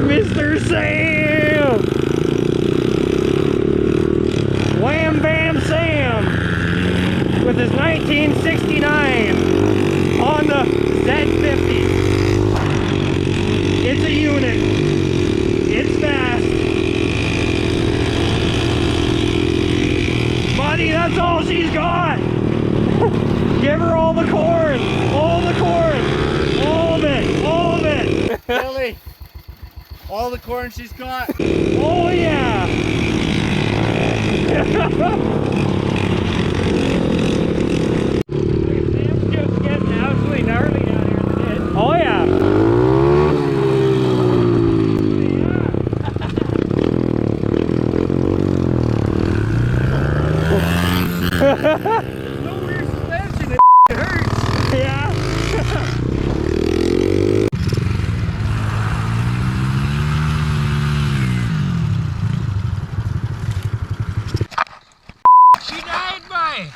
Mr. Sam! Wham Bam Sam! With his 1969 Honda Z50. It's a unit. It's fast. Buddy, that's all she's got. Give her all the corn. All the corn. All of it. All of it. Really? All the corn she's got? Oh yeah. Sam's just getting absolutely gnarly down here in the ditch. Oh yeah. There's no rear suspension, it hurts. Yeah. She died by.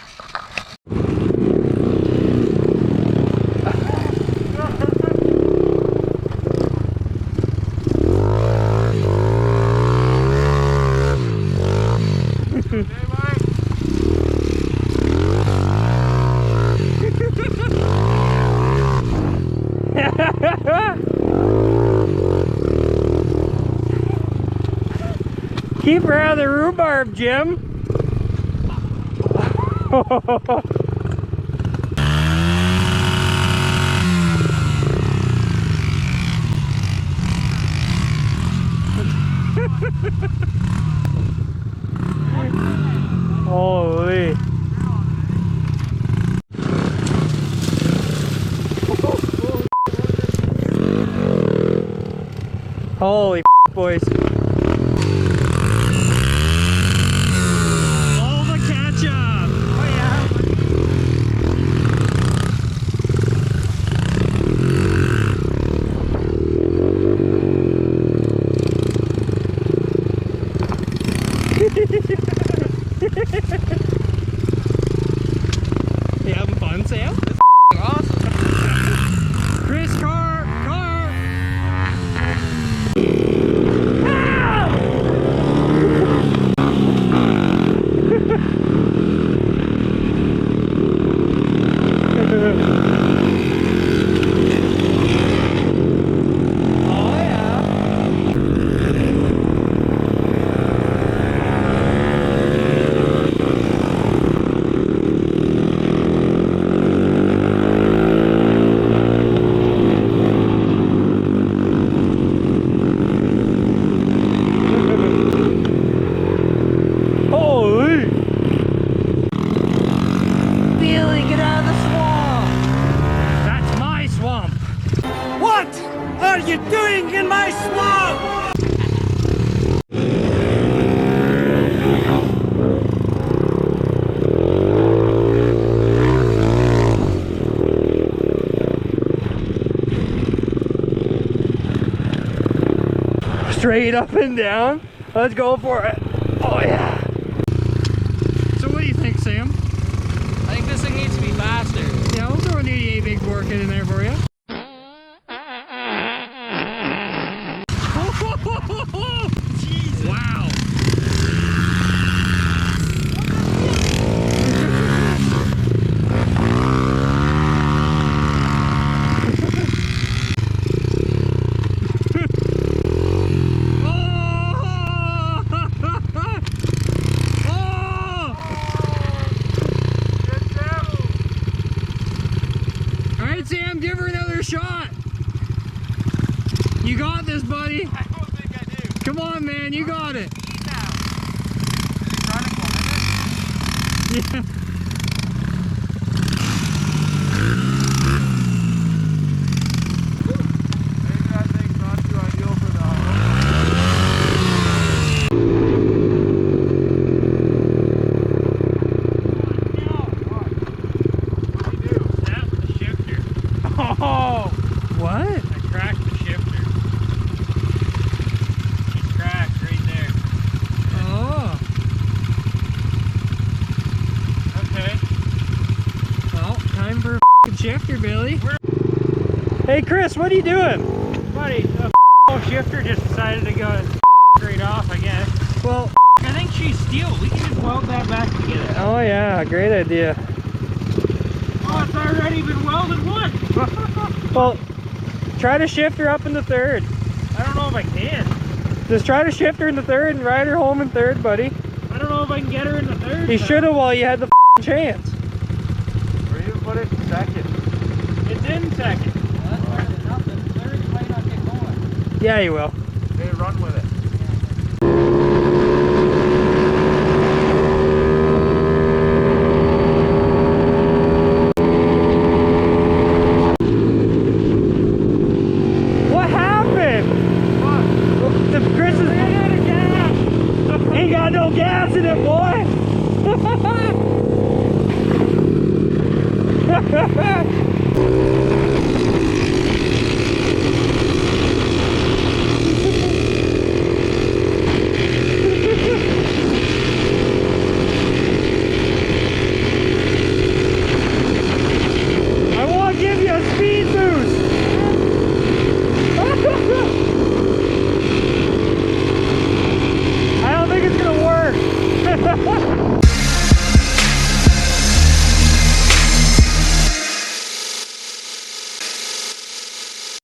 Keep her out of the rhubarb, Jim. Holy. Holy boys. All the ketchup. Oh yeah. You having fun, Sam? This is awesome. Kris, car! What are you doing in my swamp? Straight up and down. Let's go for it. Oh yeah. So what do you think, Sam? I think this thing needs to be faster. Yeah, we'll throw an 88 big bore kit in there for you. Jesus. Wow. Sam, give her another shot. You got this, buddy. I don't think I do. Come on, man, you got it. Yeah. Maybe that thing's not too ideal for the Oh, what? I cracked the shifter. It's cracked right there. Oh. Okay. Well, time for a shifter, Billy. Hey Chris, what are you doing? Buddy, the shifter just decided to go straight off, I guess. Well, I think she's steel. We can just weld that back together. oh yeah, great idea. Oh, it's already been welded once. Well, try to shift her up in the third. I don't know if I can. Just try to shift her in the third and ride her home in third, buddy. I don't know if I can get her in the third. You should have while you had the chance. Where you put it? Second. It's in second. Well, that's better than nothing. Third, you might not get going. Yeah, you will. Hey, run with it. What happened? The Chris is out of gas. Ain't got no gas in it, boy. I want to give you a speed boost.